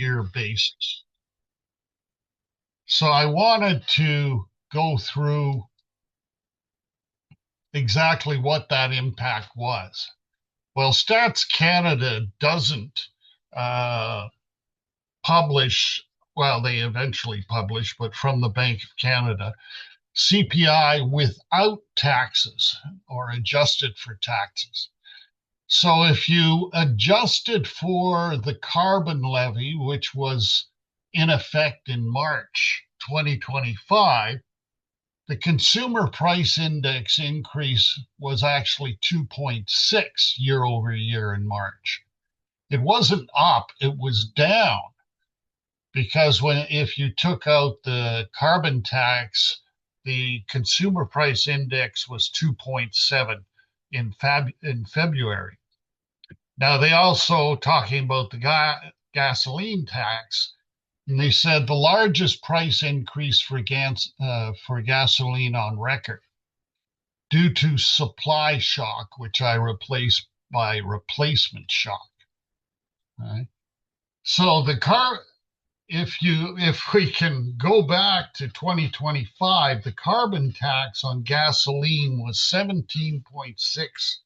year basis. So I wanted to go through exactly what that impact was. Well, Stats Canada doesn't uh, publish, well, they eventually publish, but from the Bank of Canada, CPI without taxes or adjusted for taxes. So if you adjusted for the carbon levy, which was in effect in March 2025, the consumer price index increase was actually 2.6 year over year in March. It wasn't up, it was down because if you took out the carbon tax, the consumer price index was 2.7 in February. Now they also talking about the gasoline tax, and they said the largest price increase for gasoline on record due to supply shock, which I replaced by replacement shock. Right? So if we can go back to 2025, the carbon tax on gasoline was 17.6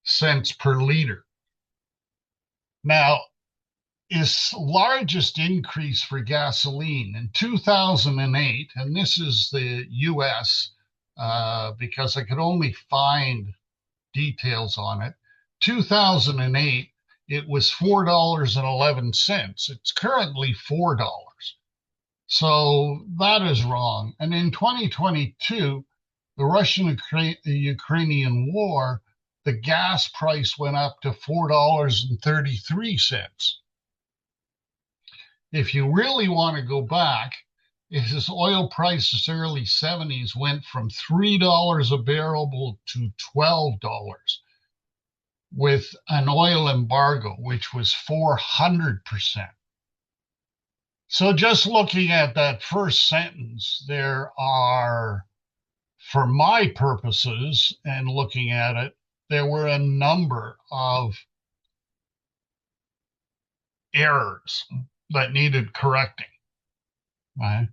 cents per liter. Now, its largest increase for gasoline in 2008, and this is the US because I could only find details on it. 2008, it was $4.11. It's currently $4. So that is wrong. And in 2022, the Russian Ukrainian war, the gas price went up to $4.33. If you really want to go back, his oil prices early 70s went from $3 a barrel to $12 with an oil embargo, which was 400%. So just looking at that first sentence, there are, for my purposes and looking at it, there were a number of errors that needed correcting. Right?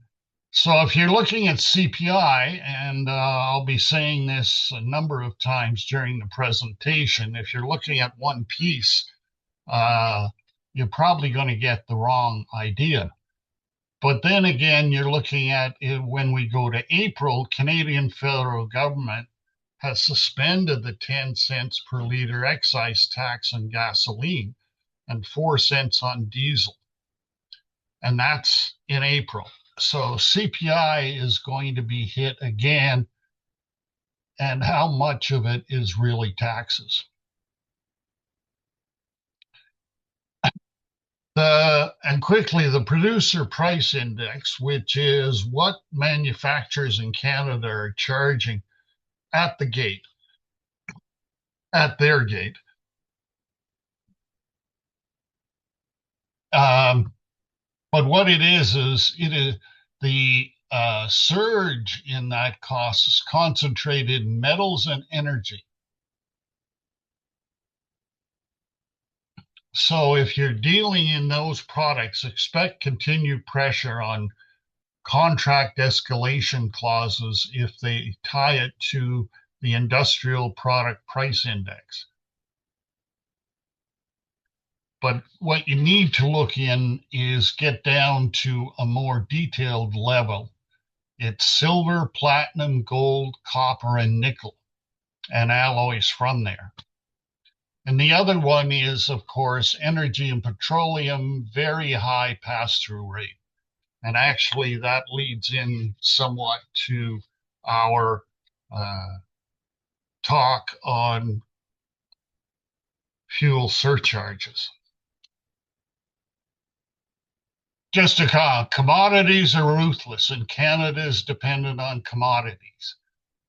So if you're looking at CPI, and I'll be saying this a number of times during the presentation, if you're looking at one piece, you're probably going to get the wrong idea. But then again, you're looking at it when we go to April, Canadian federal government has suspended the 10 cents per liter excise tax on gasoline and 4 cents on diesel. And that's in April. So CPI is going to be hit again, and how much of it is really taxes? And quickly, the producer price index, which is what manufacturers in Canada are charging at the gate, at their gate. But what it is it is the surge in that cost is concentrated in metals and energy. So if you're dealing in those products, expect continued pressure on contract escalation clauses if they tie it to the industrial product price index. But what you need to look in is get down to a more detailed level. It's silver, platinum, gold, copper, and nickel, and alloys from there. And the other one is, of course, energy and petroleum, very high pass-through rate. And actually, that leads in somewhat to our talk on fuel surcharges. Just a comment, commodities are ruthless, and Canada is dependent on commodities.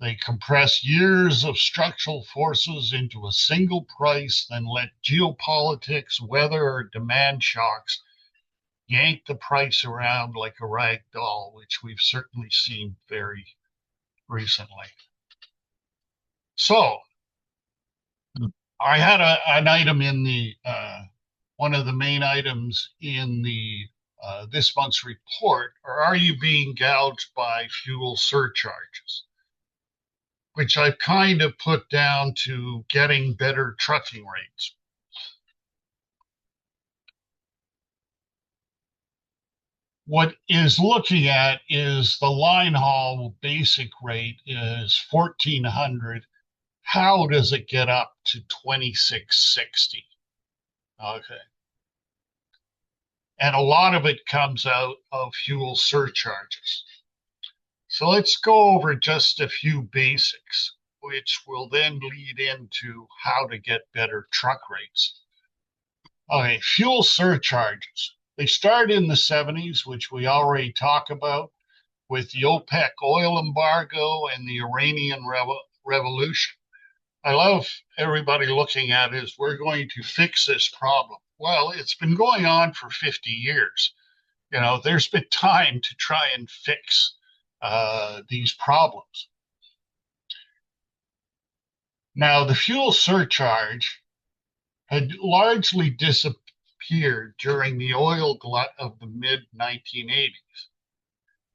They compress years of structural forces into a single price, then let geopolitics, weather, or demand shocks yank the price around like a rag doll, which we've certainly seen very recently. So I had an item in the one of the main items in the this month's report, or are you being gouged by fuel surcharges? Which I've kind of put down to getting better trucking rates. What is looking at is the line haul basic rate is 1,400. How does it get up to 2,660? Okay. And a lot of it comes out of fuel surcharges. So let's go over just a few basics, which will then lead into how to get better truck rates. Okay, fuel surcharges. They start in the 70s, which we already talked about, with the OPEC oil embargo and the Iranian revolution. I love everybody looking at it as we're going to fix this problem. Well, it's been going on for 50 years. You know, there's been time to try and fix these problems. Now, the fuel surcharge had largely disappeared during the oil glut of the mid 1980s,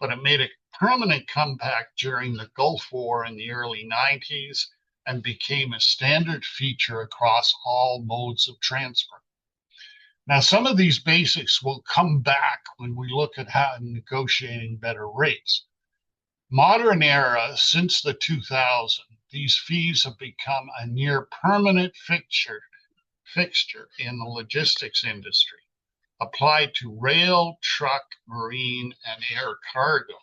but it made a permanent comeback during the Gulf War in the early 90s and became a standard feature across all modes of transport. Now, some of these basics will come back when we look at how negotiating better rates. Modern era, since the 2000s, these fees have become a near permanent fixture in the logistics industry, applied to rail, truck, marine, and air cargo.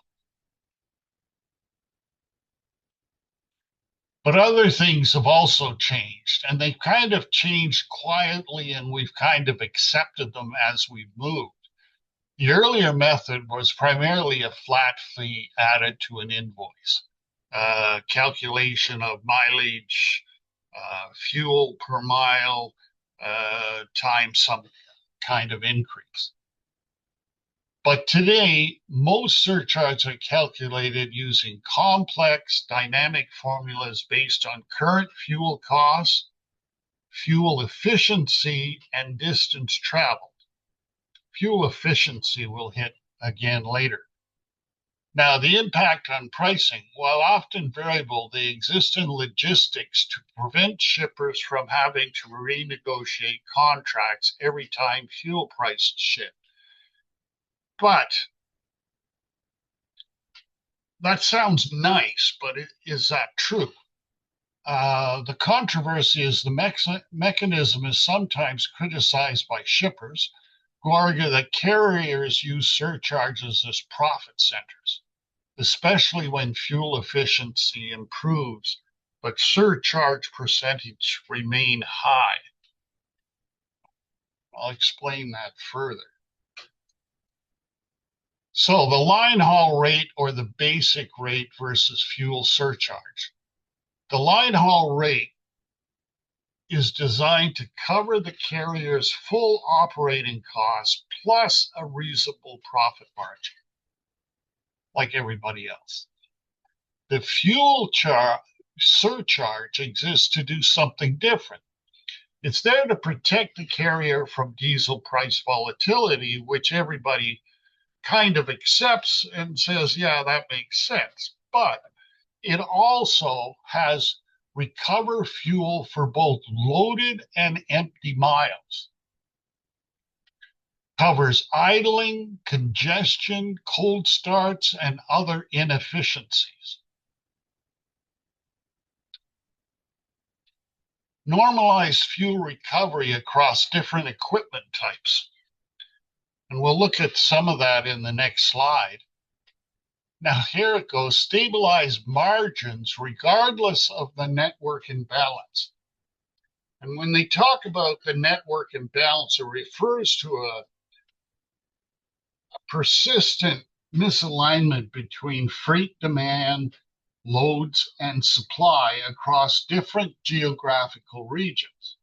But other things have also changed, and they've kind of changed quietly, and we've kind of accepted them as we've moved. The earlier method was primarily a flat fee added to an invoice, calculation of mileage, fuel per mile, times some kind of increase. But today, most surcharges are calculated using complex dynamic formulas based on current fuel costs, fuel efficiency, and distance traveled. Fuel efficiency will hit again later. Now, the impact on pricing, while often variable, they exist in logistics to prevent shippers from having to renegotiate contracts every time fuel prices shift. But that sounds nice, but is that true? The controversy is the mechanism is sometimes criticized by shippers who argue that carriers use surcharges as profit centers, especially when fuel efficiency improves, but surcharge percentage remain high. I'll explain that further. So the line haul rate or the basic rate versus fuel surcharge. The line haul rate is designed to cover the carrier's full operating costs plus a reasonable profit margin, like everybody else. The fuel surcharge exists to do something different. It's there to protect the carrier from diesel price volatility, which everybody kind of accepts and says, yeah, that makes sense. But it also has recover fuel for both loaded and empty miles. Covers idling, congestion, cold starts, and other inefficiencies. Normalized fuel recovery across different equipment types. And we'll look at some of that in the next slide. Now here it goes, stabilized margins regardless of the network imbalance. And when they talk about the network imbalance, it refers to a persistent misalignment between freight demand, loads, and supply across different geographical regions.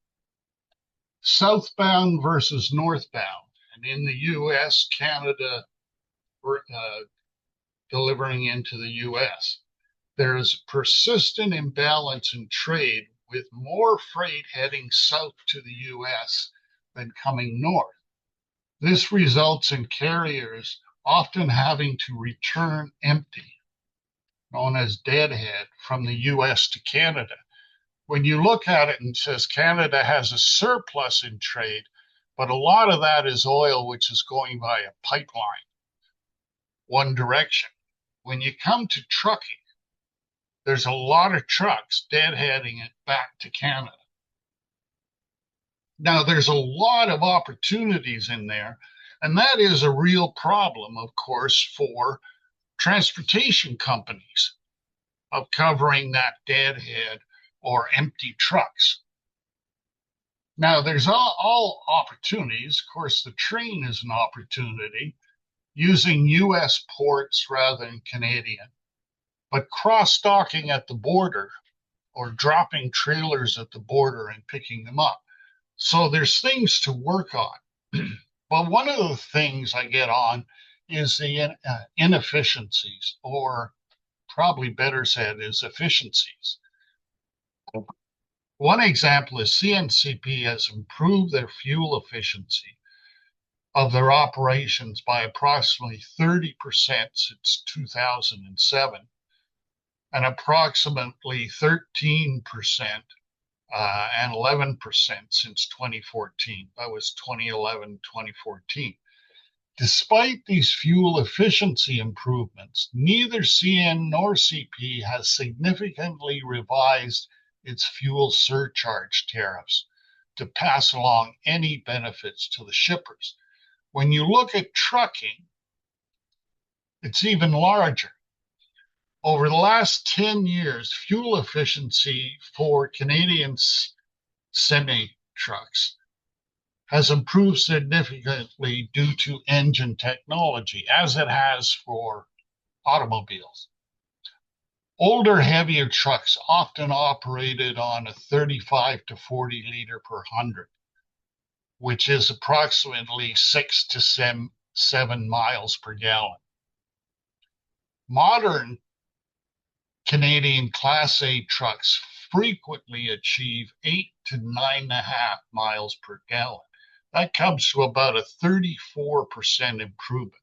Southbound versus northbound. And in the US, Canada, delivering into the US. There is persistent imbalance in trade with more freight heading south to the US than coming north. This results in carriers often having to return empty, known as deadhead, from the US to Canada. When you look at it and says Canada has a surplus in trade, but a lot of that is oil which is going via pipeline, one direction. When you come to trucking, there's a lot of trucks deadheading it back to Canada. Now, there's a lot of opportunities in there, and that is a real problem, of course, for transportation companies of covering that deadhead or empty trucks. Now, there's all opportunities. Of course, the train is an opportunity using US ports rather than Canadian, but cross-docking at the border or dropping trailers at the border and picking them up. So there's things to work on. But one of the things I get on is the inefficiencies, or probably better said, is efficiencies. One example is CNCP has improved their fuel efficiency of their operations by approximately 30% since 2007 and approximately 13% and 11% since 2014. That was 2011, 2014. Despite these fuel efficiency improvements, neither CN nor CP has significantly revised its fuel surcharge tariffs to pass along any benefits to the shippers. When you look at trucking, it's even larger. Over the last 10 years, fuel efficiency for Canadian semi trucks has improved significantly due to engine technology, as it has for automobiles. Older, heavier trucks often operated on a 35 to 40 liter per 100, which is approximately 6 to 7 miles per gallon. Modern Canadian Class A trucks frequently achieve 8 to 9.5 miles per gallon. That comes to about a 34% improvement.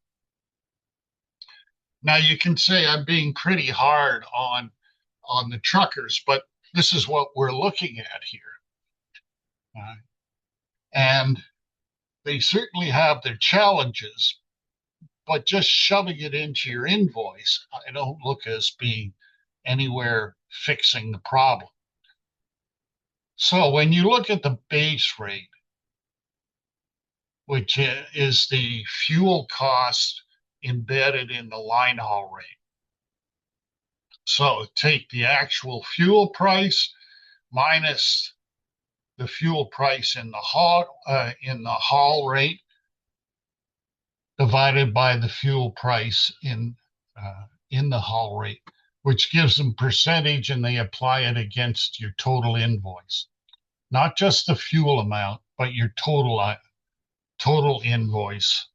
Now you can say I'm being pretty hard on the truckers, but this is what we're looking at here. And they certainly have their challenges, but just shoving it into your invoice, I don't look as being anywhere fixing the problem. So when you look at the base rate, which is the fuel cost embedded in the line haul rate. So take the actual fuel price minus the fuel price in the haul rate divided by the fuel price in the haul rate, which gives them percentage, and they apply it against your total invoice. Not just the fuel amount, but your total invoice.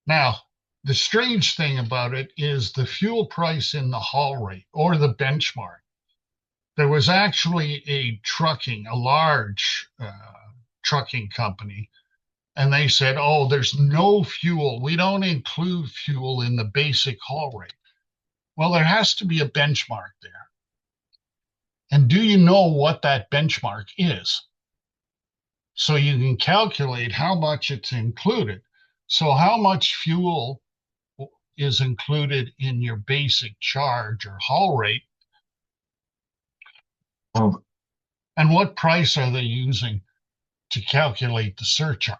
Now, the strange thing about it is the fuel price in the haul rate, or the benchmark. There was actually a large trucking company, and they said, oh, there's no fuel. We don't include fuel in the basic haul rate. Well, there has to be a benchmark there. And do you know what that benchmark is? So you can calculate how much it's included. So how much fuel is included in your basic charge or haul rate? And what price are they using to calculate the surcharge?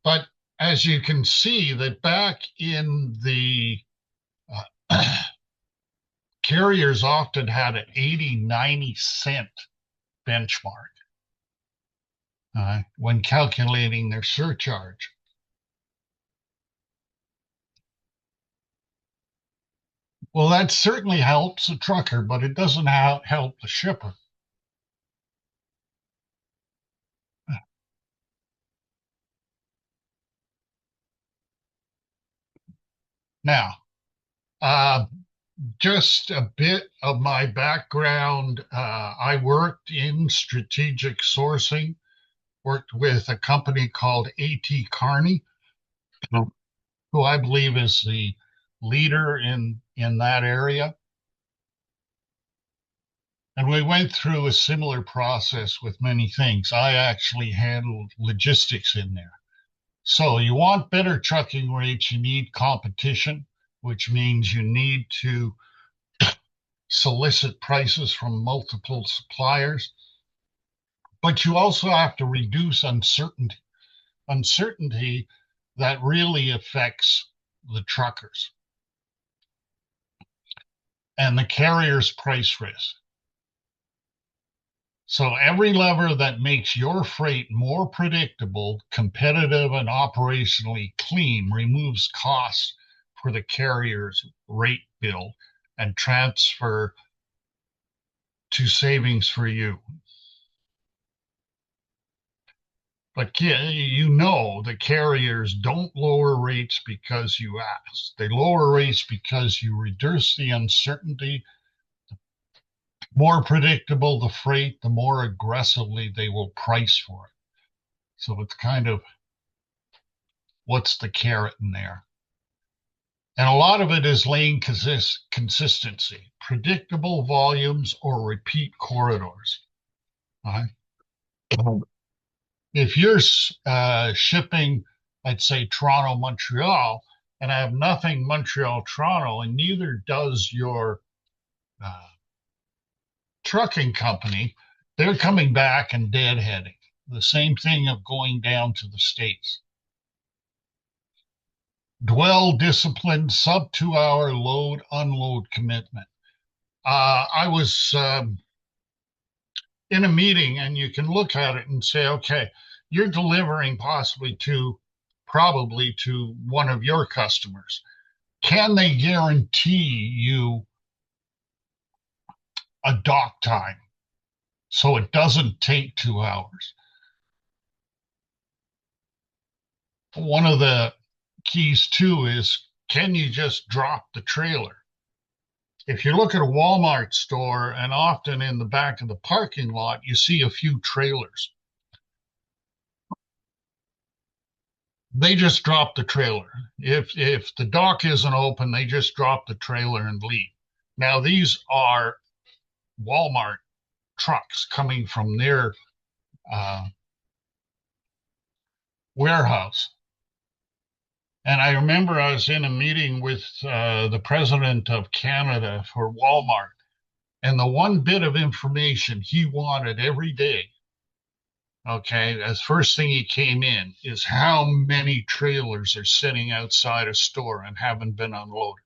But as you can see, that back in the carriers often had an 80, 90-cent benchmark when calculating their surcharge. Well, that certainly helps the trucker, but it doesn't help the shipper. Now, uh, just a bit of my background. I worked in strategic sourcing, worked with a company called A.T. Kearney, who I believe is the leader in that area. And we went through a similar process with many things. I actually handled logistics in there. So you want better trucking rates, you need competition, which means you need to solicit prices from multiple suppliers. But you also have to reduce uncertainty that really affects the truckers and the carrier's price risk. So every lever that makes your freight more predictable, competitive, and operationally clean removes costs for the carrier's rate bill and transfer to savings for you. But you know the carriers don't lower rates because you ask. They lower rates because you reduce the uncertainty. More predictable the freight, the more aggressively they will price for it. So it's kind of what's the carrot in there? And a lot of it is lane consistency, predictable volumes or repeat corridors. Right? If you're shipping, I'd say Toronto, Montreal, and I have nothing Montreal, Toronto, and neither does your uh, trucking company, they're coming back and deadheading. The same thing of going down to the States. Dwell discipline, sub 2 hour load, unload commitment. I was in a meeting and you can look at it and say, okay, you're delivering probably to one of your customers. Can they guarantee you a dock time so it doesn't take 2 hours? One of the keys too is, can you just drop the trailer? If you look at a Walmart store, and often in the back of the parking lot, you see a few trailers. They just drop the trailer. If the dock isn't open, they just drop the trailer and leave. Now these are Walmart trucks coming from their warehouse. And I remember I was in a meeting with the president of Canada for Walmart, and the one bit of information he wanted every day, okay, as first thing he came in, is how many trailers are sitting outside a store and haven't been unloaded.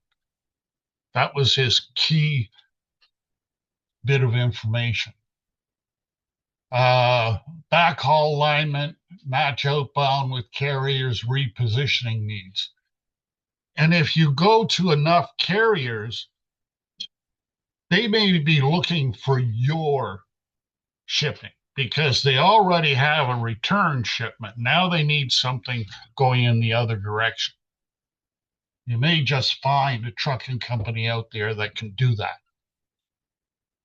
That was his key bit of information. Backhaul alignment, match outbound with carriers' repositioning needs. And if you go to enough carriers, they may be looking for your shipping because they already have a return shipment. Now they need something going in the other direction. You may just find a trucking company out there that can do that.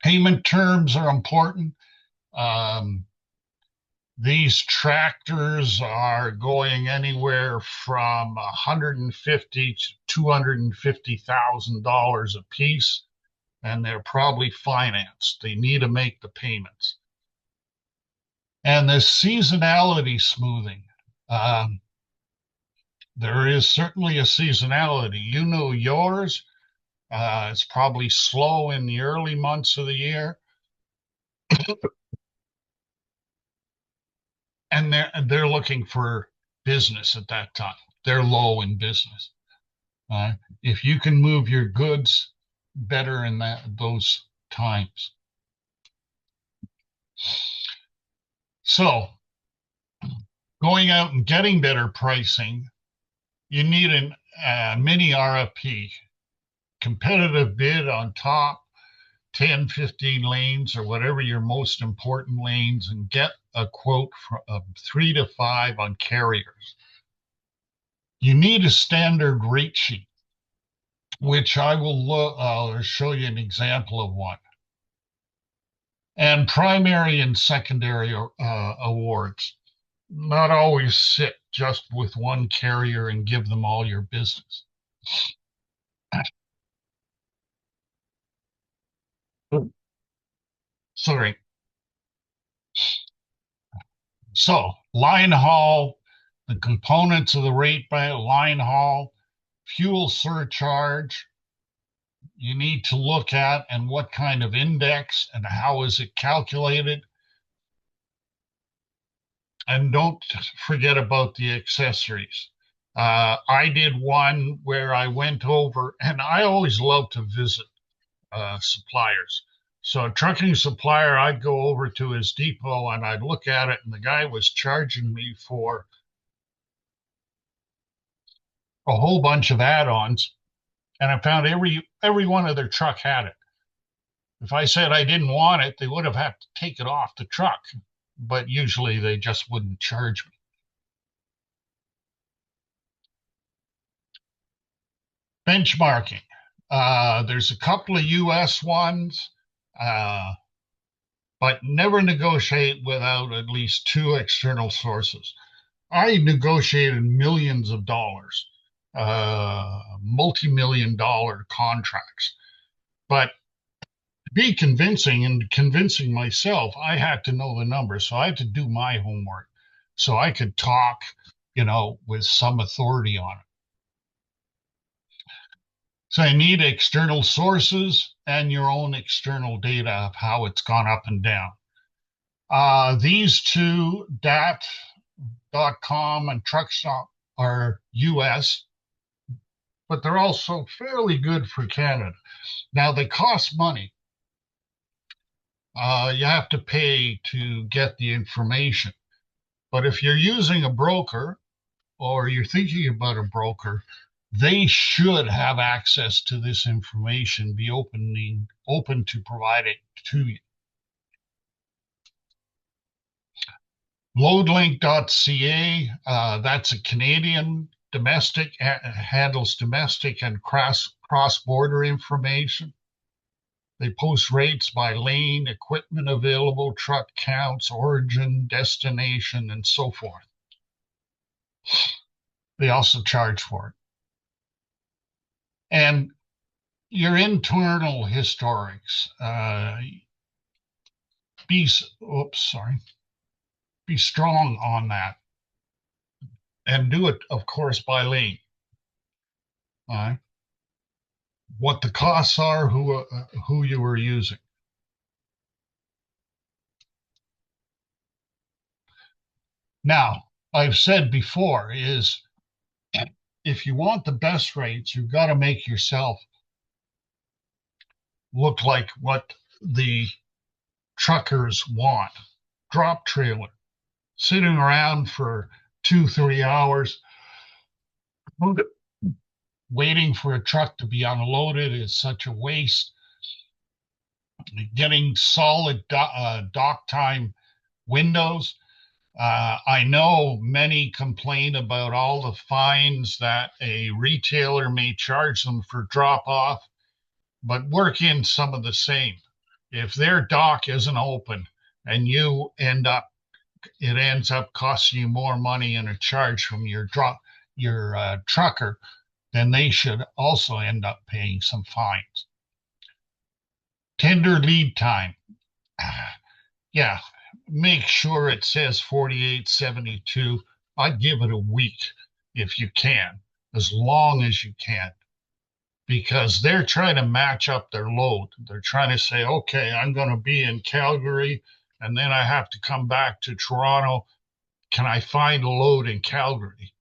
Payment terms are important. These tractors are going anywhere from $150,000 to $250,000 a piece, and they're probably financed. They need to make the payments. And the seasonality smoothing. There is certainly a seasonality. You know yours. It's probably slow in the early months of the year. And they're looking for business at that time. They're low in business. If you can move your goods better in those times. So going out and getting better pricing, you need a mini RFP, competitive bid on top 10, 15 lanes or whatever your most important lanes, and get a quote of 3 to 5 on carriers. You need a standard rate sheet. which I will I'll show you an example of one. And primary and secondary awards. Not always sit just with one carrier and give them all your business. Sorry. So, line haul, the components of the rate by line haul, fuel surcharge, you need to look at and what kind of index and how is it calculated. And don't forget about the accessories. I did one where I went over, and I always love to visit suppliers. So a trucking supplier, I'd go over to his depot and I'd look at it, and the guy was charging me for a whole bunch of add-ons, and I found every one of their truck had it. If I said I didn't want it, they would have had to take it off the truck, but usually they just wouldn't charge me. Benchmarking. There's a couple of US ones, uh, but never negotiate without at least two external sources. I negotiated millions of dollars, multi-million dollar contracts. But to be convincing and convincing myself, I had to know the numbers. So I had to do my homework so I could talk, with some authority on it. So I need external sources and your own external data of how it's gone up and down. These two, DAT.com and Truckstop, are US, but they're also fairly good for Canada. Now, they cost money. You have to pay to get the information. But if you're using a broker or you're thinking about a broker, they should have access to this information, be open to provide it to you. Loadlink.ca, that's a Canadian domestic, handles domestic and cross-border information. They post rates by lane, equipment available, truck counts, origin, destination, and so forth. They also charge for it. And your internal historics, be strong on that, and do it, of course, by lane. What the costs are, who you were using. Now, I've said before is if you want the best rates, you've got to make yourself look like what the truckers want. Drop trailer, sitting around for 2-3 hours, waiting for a truck to be unloaded is such a waste. Getting solid dock time windows. I know many complain about all the fines that a retailer may charge them for drop off, but work in some of the same. If their dock isn't open and it ends up costing you more money in a charge from your trucker, then they should also end up paying some fines. Tender lead time. Yeah, make sure it says 48-72. I'd give it a week if you can, as long as you can, because they're trying to match up their load. They're trying to say, okay, I'm going to be in Calgary and then I have to come back to Toronto. Can I find a load in Calgary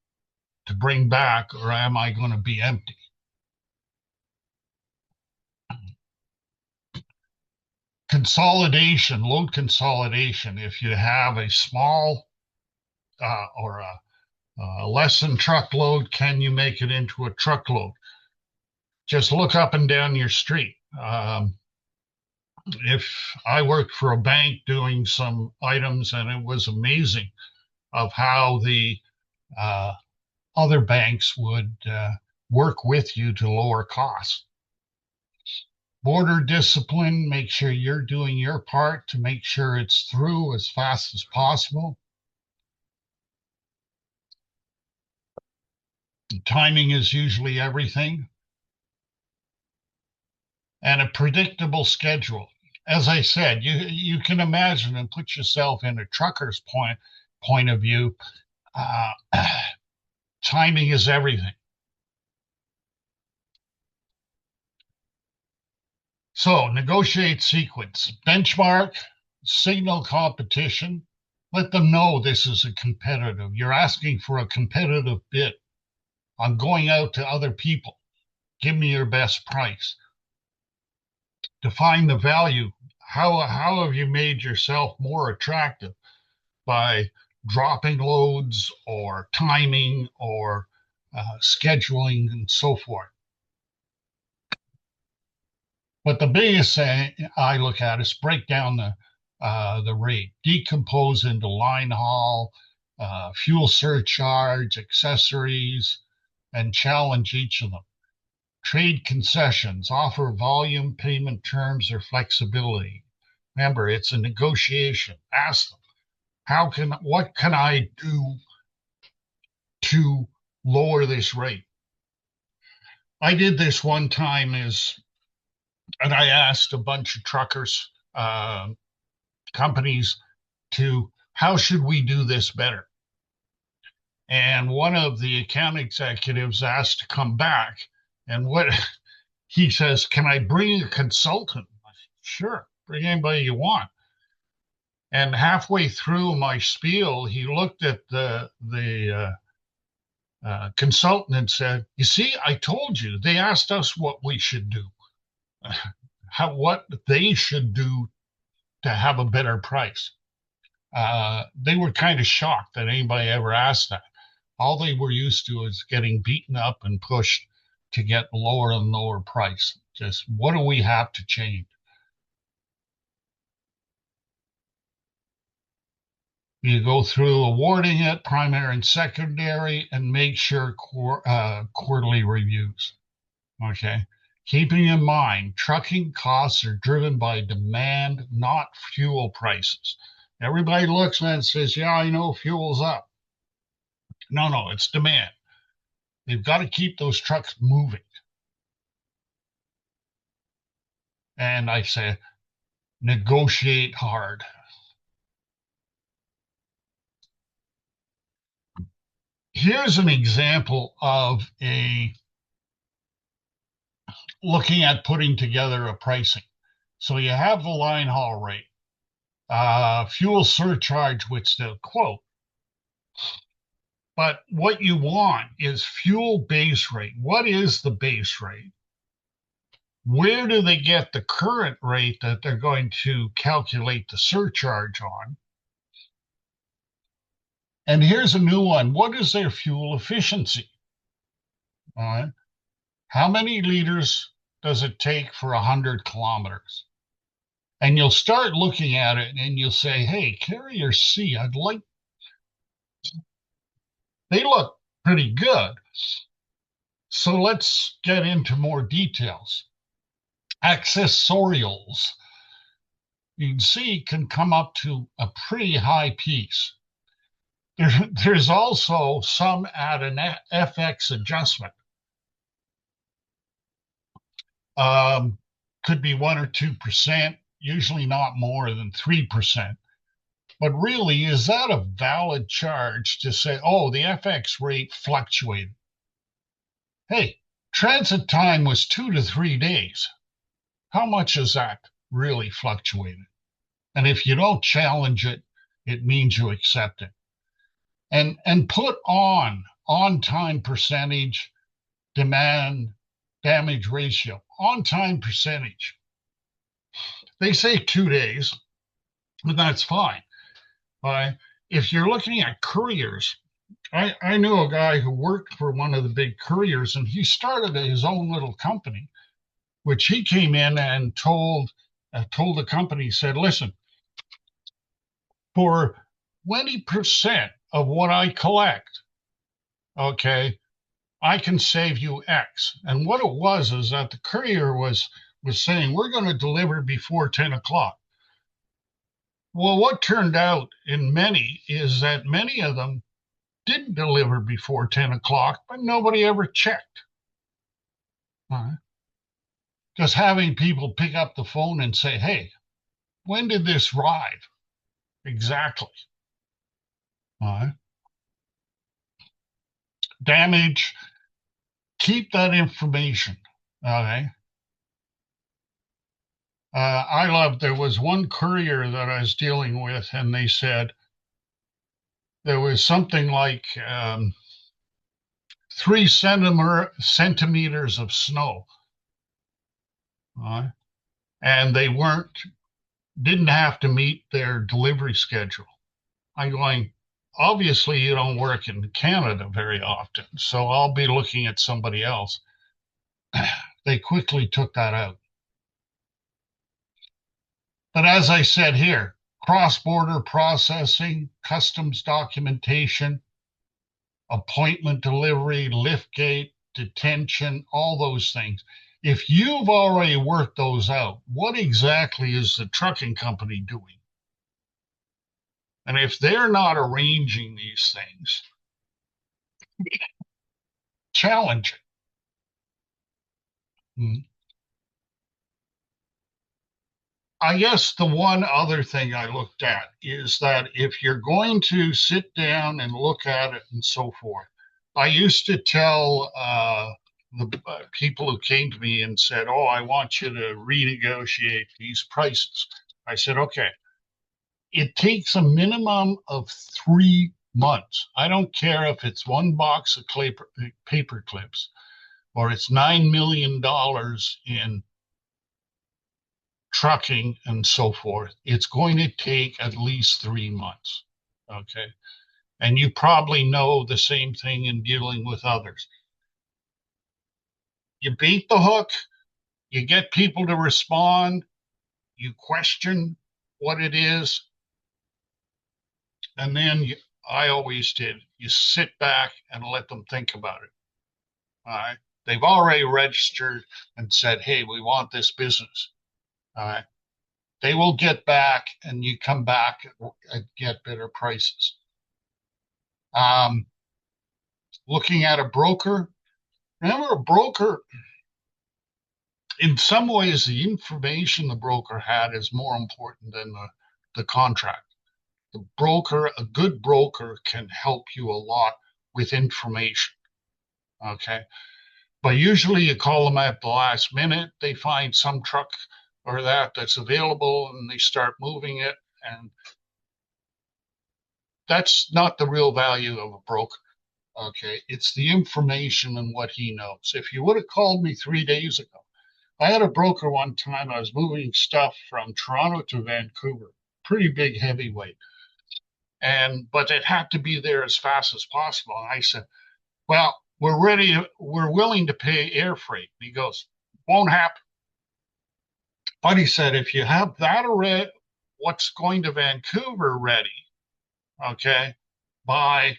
to bring back, or am I going to be empty? Consolidation, load consolidation. If you have a small or a less than truckload, can you make it into a truckload? Just look up and down your street. If I worked for a bank doing some items, and it was amazing of how the other banks would work with you to lower costs. Border discipline, make sure you're doing your part to make sure it's through as fast as possible. Timing is usually everything. And a predictable schedule. As I said, you can imagine and put yourself in a trucker's point of view. Uh, timing is everything. So negotiate sequence, benchmark, signal competition. Let them know this is a competitive. You're asking for a competitive bid. I'm going out to other people. Give me your best price. Define the value. How have you made yourself more attractive by dropping loads or timing or scheduling and so forth? But the biggest thing I look at is break down the rate, decompose into line haul, fuel surcharge, accessories, and challenge each of them. Trade concessions, offer volume, payment terms, or flexibility. Remember, it's a negotiation. Ask them, what can I do to lower this rate? I did this one time and I asked a bunch of truckers, companies how should we do this better? And one of the account executives asked to come back. And what he says, can I bring a consultant? I said, sure, bring anybody you want. And halfway through my spiel, he looked at the consultant and said, you see, I told you, they asked us what we should do, what they should do to have a better price. They were kind of shocked that anybody ever asked that. All they were used to is getting beaten up and pushed to get lower and lower price. Just what do we have to change? You go through awarding it, primary and secondary, and make sure quarterly reviews. Okay. Keeping in mind, trucking costs are driven by demand, not fuel prices. Everybody looks at it and says, yeah, I know fuel's up. No, it's demand. They've got to keep those trucks moving. And I say, negotiate hard. Here's an example of looking at putting together a pricing. So you have the line haul rate, fuel surcharge, which they'll quote. But what you want is fuel base rate. What is the base rate? Where do they get the current rate that they're going to calculate the surcharge on? And here's a new one. What is their fuel efficiency? All right. How many liters does it take for 100 kilometers? And you'll start looking at it and you'll say, hey, Carrier C, they look pretty good. So let's get into more details. Accessorials, you can see, can come up to a pretty high piece. There's also some at an FX adjustment. Could be 1 or 2%, usually not more than 3%. But really, is that a valid charge to say, oh, the FX rate fluctuated? Hey, transit time was 2 to 3 days. How much is that really fluctuated? And if you don't challenge it, it means you accept it. And put on-time percentage, demand, damage ratio, on-time percentage. They say 2 days, but that's fine. If you're looking at couriers, I knew a guy who worked for one of the big couriers, and he started his own little company, which he came in and told the company, said, listen, for 20% of what I collect, okay, I can save you X. And what it was is that the courier was saying, we're going to deliver before 10 o'clock. Well, what turned out in many is that many of them didn't deliver before 10 o'clock, but nobody ever checked. Just having people pick up the phone and say, hey, when did this arrive? Exactly. Damage, keep that information. Okay. I love, there was one courier that I was dealing with, and they said there was something like 3 centimeters of snow. And they didn't have to meet their delivery schedule. I'm going, obviously you don't work in Canada very often, so I'll be looking at somebody else. They quickly took that out. But as I said here, cross-border processing, customs documentation, appointment delivery, liftgate, detention, all those things. If you've already worked those out, what exactly is the trucking company doing? And if they're not arranging these things, challenge it. I guess the one other thing I looked at is that if you're going to sit down and look at it and so forth, I used to tell the people who came to me and said, oh, I want you to renegotiate these prices. I said, okay, it takes a minimum of 3 months. I don't care if it's one box of paper clips or it's $9 million in trucking and so forth. It's going to take at least 3 months. Okay. And you probably know the same thing in dealing with others. You beat the hook, you get people to respond, you question what it is, and then I always did, you sit back and let them think about it. All right. They've already registered and said, hey, we want this business. All right. They will get back and you come back and get better prices. Looking at a broker, remember a broker, in some ways, the information the broker had is more important than the contract. The broker, a good broker, can help you a lot with information. Okay. But usually you call them at the last minute, they find some truck or that's available and they start moving it. And that's not the real value of a broker. Okay. It's the information and what he knows. If you would have called me 3 days ago, I had a broker one time. I was moving stuff from Toronto to Vancouver, pretty big heavyweight. But it had to be there as fast as possible. And I said, well, we're willing to pay air freight. And he goes, won't happen. But he said, if you have that already, what's going to Vancouver ready, okay, by,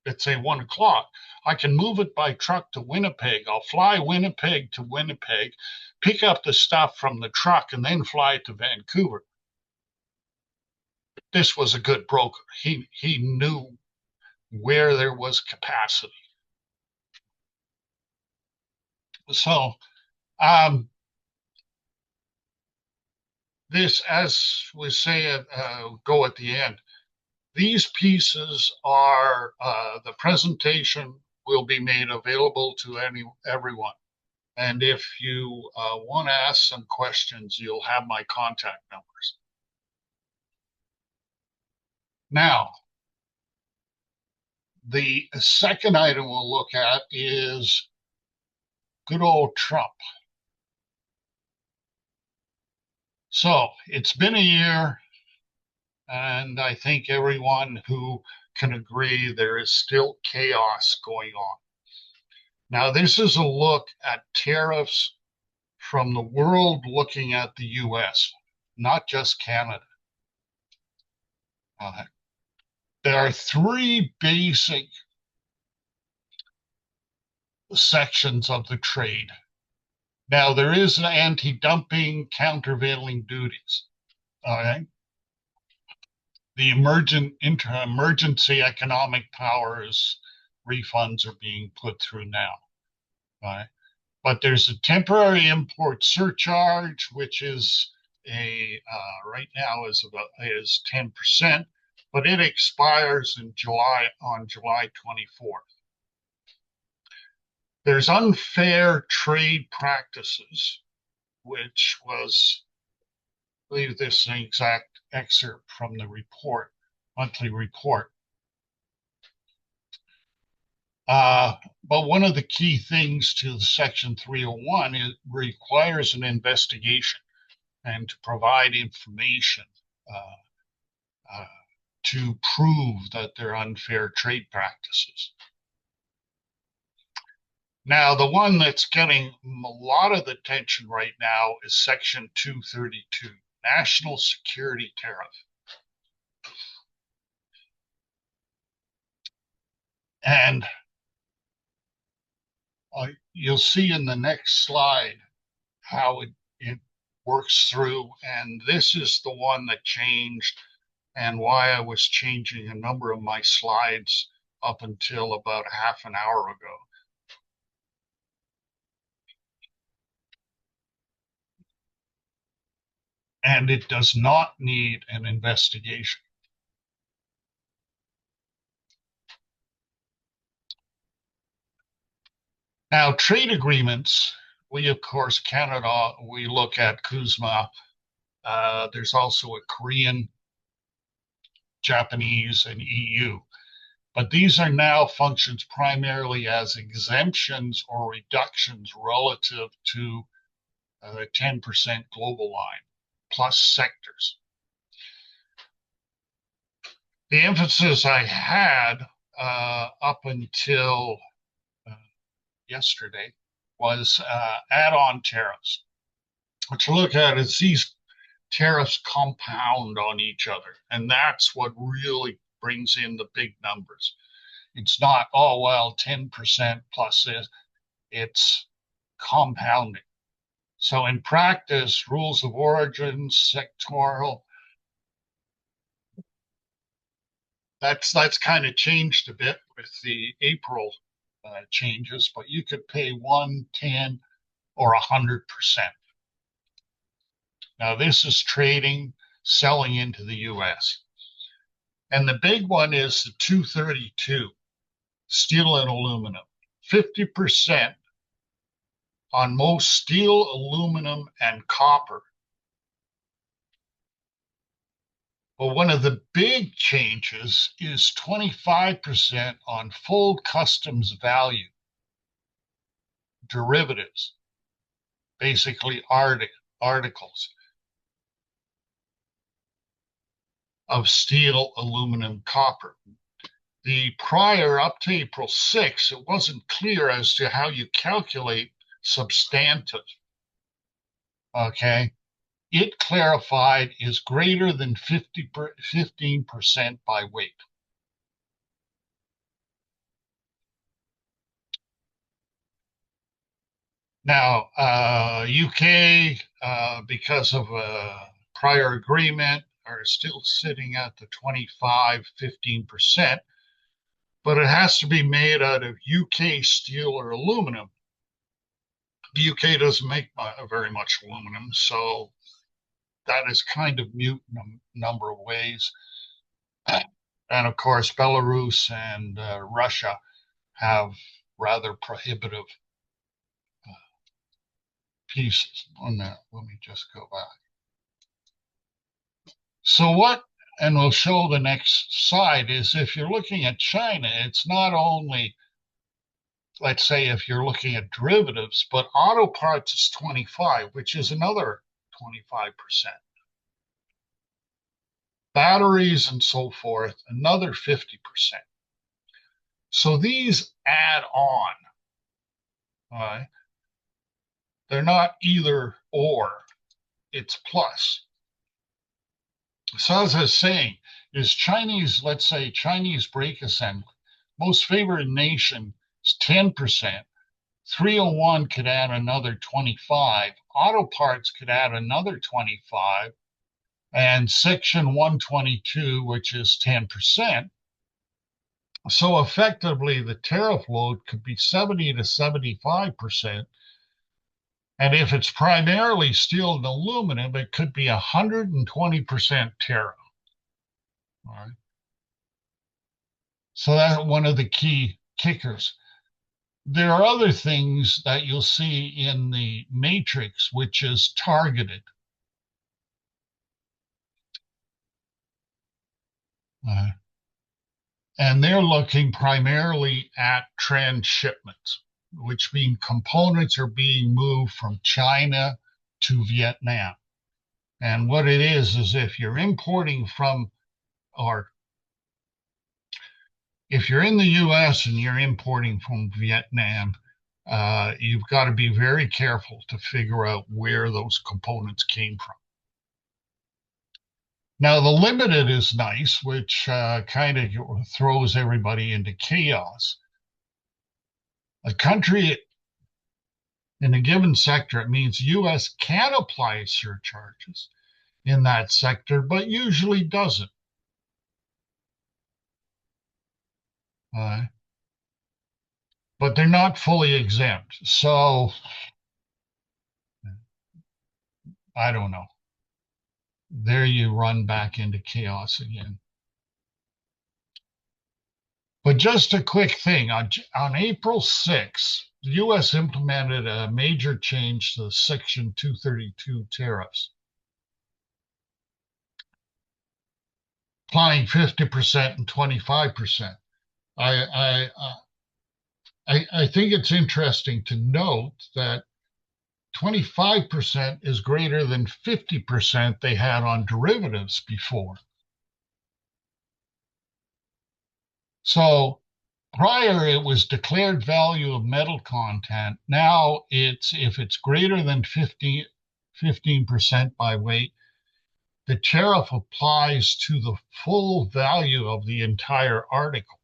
let's say 1 o'clock, I can move it by truck to Winnipeg. I'll fly Winnipeg to Winnipeg, pick up the stuff from the truck, and then fly it to Vancouver. This was a good broker. He knew where there was capacity. So this, as we say, go at the end. These pieces are the presentation will be made available to everyone. And if you want to ask some questions, you'll have my contact numbers. Now, the second item we'll look at is good old Trump. So it's been a year, and I think everyone who can agree there is still chaos going on. Now, this is a look at tariffs from the world looking at the US, not just Canada. There are three basic sections of the trade. Now, there is an anti-dumping, countervailing duties. All right. The emergency economic powers refunds are being put through now. All right. But there's a temporary import surcharge, which is right now is 10%, but it expires on July 24th. There's unfair trade practices, which was, I believe this is an exact excerpt from the monthly report. But one of the key things to the Section 301 is requires an investigation and to provide information to prove that they're unfair trade practices. Now, the one that's getting a lot of the attention right now is Section 232, National Security Tariff. And you'll see in the next slide how it works through. And this is the one that changed and why I was changing a number of my slides up until about half an hour ago. And it does not need an investigation. Now, trade agreements, we, of course, Canada, we look at CUSMA. There's also a Korean, Japanese, and EU. But these are now functions primarily as exemptions or reductions relative to the 10% global line, plus sectors. The emphasis I had up until yesterday was add-on tariffs. What you look at is these tariffs compound on each other, and that's what really brings in the big numbers. It's not, oh, well, 10% plus this, it's compounding. So in practice, rules of origin, sectoral, that's kind of changed a bit with the April changes, but you could pay 1, 10, or 100%. Now this is trading, selling into the US. And the big one is the 232, steel and aluminum, 50% on most steel, aluminum, and copper. Well, one of the big changes is 25% on full customs value derivatives, basically articles of steel, aluminum, copper. The prior, up to April 6, it wasn't clear as to how you calculate substantive. Okay. It clarified is greater than 15% by weight. Now, UK, because of a prior agreement, are still sitting at the 15%, but it has to be made out of UK steel or aluminum. The UK doesn't make very much aluminum, so that is kind of mute in a number of ways. And of course, Belarus and Russia have rather prohibitive pieces on that. Let me just go back. So what, and we'll show the next slide, is if you're looking at China, it's not only, let's say, if you're looking at derivatives, but auto parts is 25, which is another 25%. Batteries and so forth, another 50%. So these add on. All right. They're not either or, it's plus. So as I was saying, is Chinese, let's say Chinese brake assembly, most favored nation is 10%, 301 could add another 25. Auto parts could add another 25. And Section 122, which is 10%. So effectively, the tariff load could be 70 to 75%. And if it's primarily steel and aluminum, it could be 120% tariff. All right. So that's one of the key kickers. There are other things that you'll see in the matrix, which is targeted. And they're looking primarily at transshipments, which mean components are being moved from China to Vietnam. And what it is if you're importing from, or if you're in the US and you're importing from Vietnam, you've got to be very careful to figure out where those components came from. Now, the limited is nice, which kind of throws everybody into chaos. A country in a given sector, it means US can apply surcharges in that sector, but usually doesn't. But they're not fully exempt. So I don't know. There you run back into chaos again. But just a quick thing, on April 6th, the US implemented a major change to the Section 232 tariffs, applying 50% and 25%. I think it's interesting to note that 25% is greater than 50% they had on derivatives before. So prior, it was declared value of metal content. Now if it's greater than 15% by weight, the tariff applies to the full value of the entire article.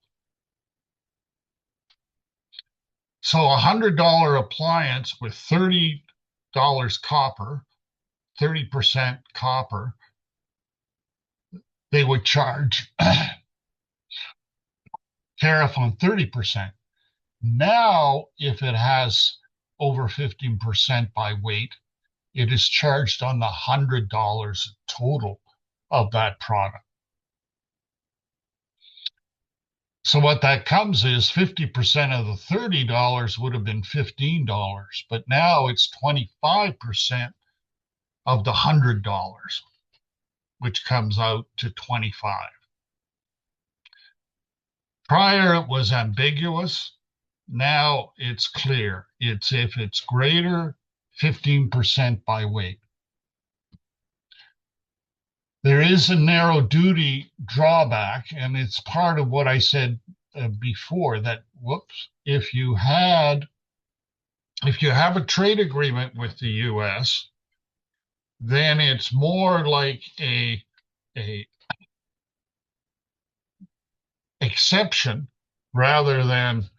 So a $100 appliance with $30 copper, 30% copper, they would charge tariff on 30%. Now, if it has over 15% by weight, it is charged on the $100 total of that product. So what that comes is 50% of the $30 would have been $15, but now it's 25% of the $100, which comes out to 25. Prior it was ambiguous. Now it's clear. It's if it's greater 15% by weight. There is a narrow duty drawback, and it's part of what I said before, that if you have a trade agreement with the US, then it's more like a exception rather than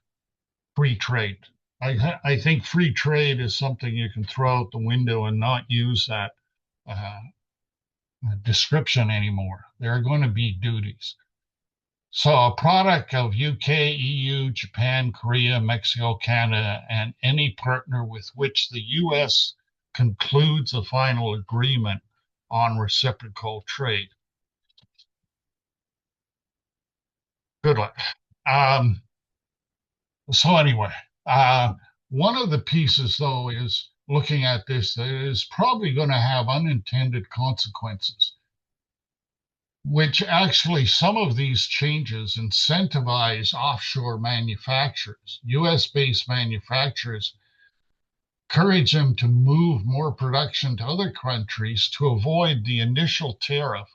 free trade. I think free trade is something you can throw out the window and not use that description anymore. There are going to be duties. So a product of UK, EU, Japan, Korea, Mexico, Canada, and any partner with which the US concludes a final agreement on reciprocal trade. Good luck. So anyway, one of the pieces, though, is looking at this that is probably going to have unintended consequences, which actually some of these changes incentivize offshore manufacturers, US-based manufacturers, encourage them to move more production to other countries to avoid the initial tariff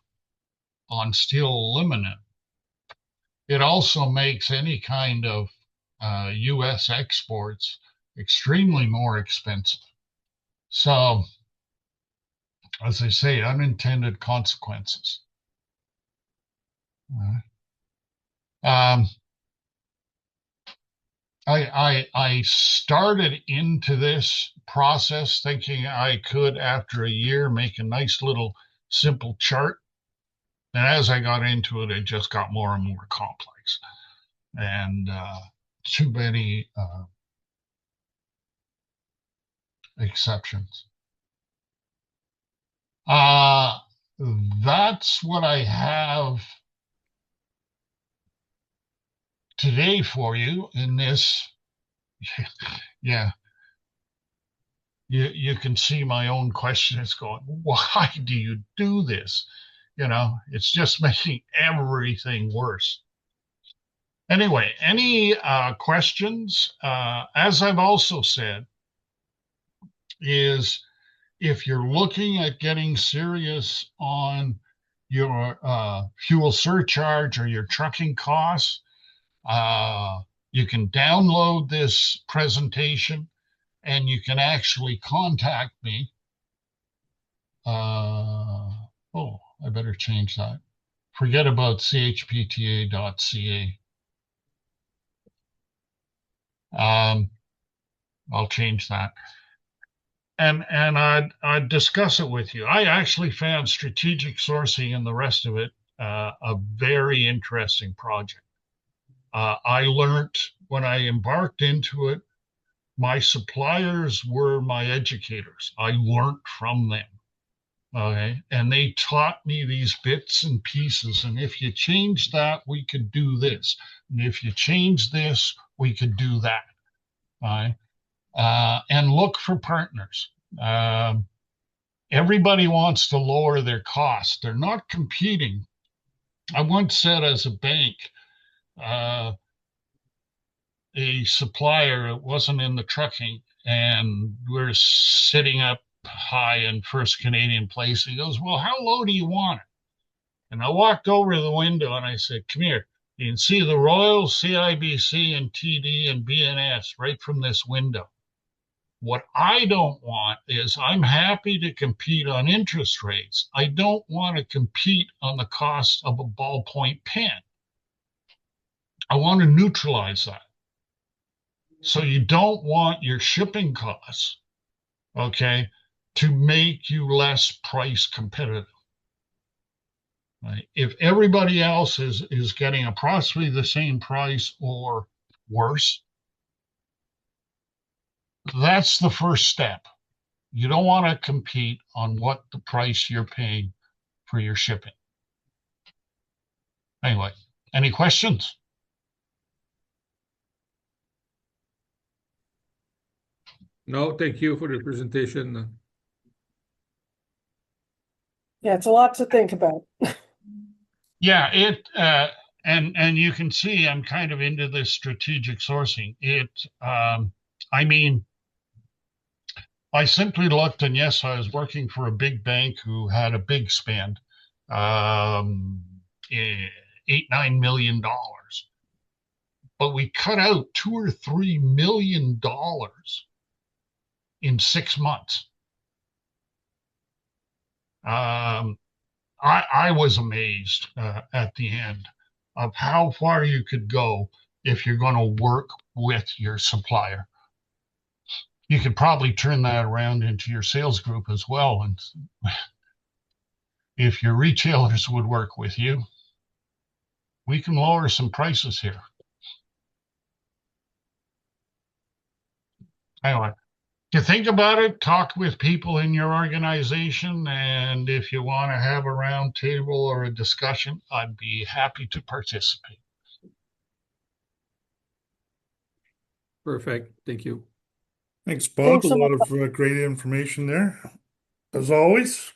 on steel aluminum. It also makes any kind of US exports extremely more expensive. So, as I say, unintended consequences. I started into this process thinking I could, after a year, make a nice little simple chart. And as I got into it, it just got more and more complex, and too many exceptions. Uh, that's what I have today for you in this. Yeah, you can see my own question is going, why do you do this? It's just making everything worse. Anyway, any questions? As I've also said, is if you're looking at getting serious on your fuel surcharge or your trucking costs, uh, you can download this presentation and you can actually contact me. Oh, I better change that. Forget about chpta.ca. I'll change that. And I'd discuss it with you. I actually found strategic sourcing and the rest of it a very interesting project. I learned when I embarked into it, my suppliers were my educators. I learned from them. Okay. And they taught me these bits and pieces. And if you change that, we could do this. And if you change this, we could do that. All right. And look for partners. Um, Everybody wants to lower their costs. They're not competing. I once said, as a bank, uh, a supplier, it wasn't in the trucking, and we're sitting up high in First Canadian Place. He goes, well, how low do you want it? And I walked over to the window and I said, come here. You can see the Royal, CIBC, and TD and BNS right from this window. What I don't want is I'm happy to compete on interest rates. I don't want to compete on the cost of a ballpoint pen. I want to neutralize that. So you don't want your shipping costs, okay, to make you less price competitive. Right? If everybody else is getting approximately the same price or worse, that's the first step. You don't want to compete on what the price you're paying for your shipping. Anyway, any questions? No, thank you for the presentation. Yeah, it's a lot to think about. Yeah, and you can see I'm kind of into this strategic sourcing. I mean, I simply looked, and yes, I was working for a big bank who had a big spend, um, $8-9 million, but we cut out $2 or $3 million in 6 months. Um, I was amazed at the end of how far you could go if you're going to work with your supplier. You could probably turn that around into your sales group as well. And if your retailers would work with you, we can lower some prices here. Anyway, to think about it, talk with people in your organization. And if you want to have a round table or a discussion, I'd be happy to participate. Perfect. Thank you. Thanks, Bob. Thanks A so lot much. of great information there, as always.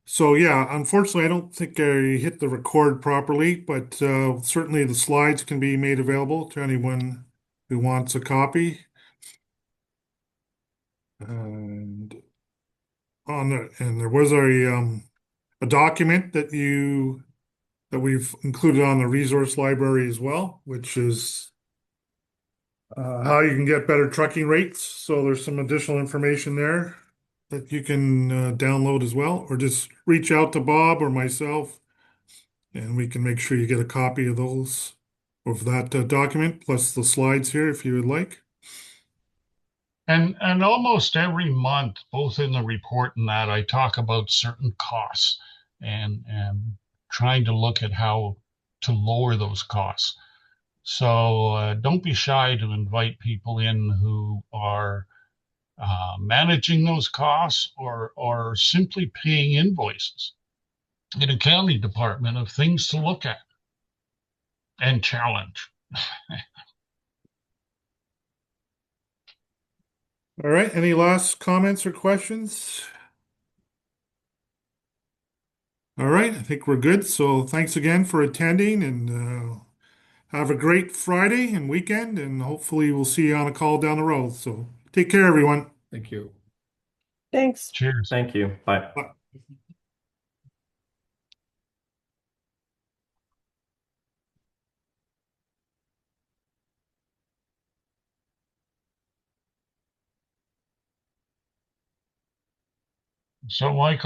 So yeah, unfortunately, I don't think I hit the record properly, but certainly the slides can be made available to anyone who wants a copy. And and there was a document that we've included on the resource library as well, which is how you can get better trucking rates. So there's some additional information there that you can download as well, or just reach out to Bob or myself, and we can make sure you get a copy of those of that document, plus the slides here if you would like. And almost every month, both in the report and that, I talk about certain costs and trying to look at how to lower those costs. So don't be shy to invite people in who are managing those costs or simply paying invoices in a county department of things to look at and challenge. All right, any last comments or questions? All right, I think we're good. So thanks again for attending and have a great Friday and weekend, and hopefully we'll see you on a call down the road. So take care, everyone. Thank you. Thanks. Cheers. Thank you. Bye. Bye. So, Michael,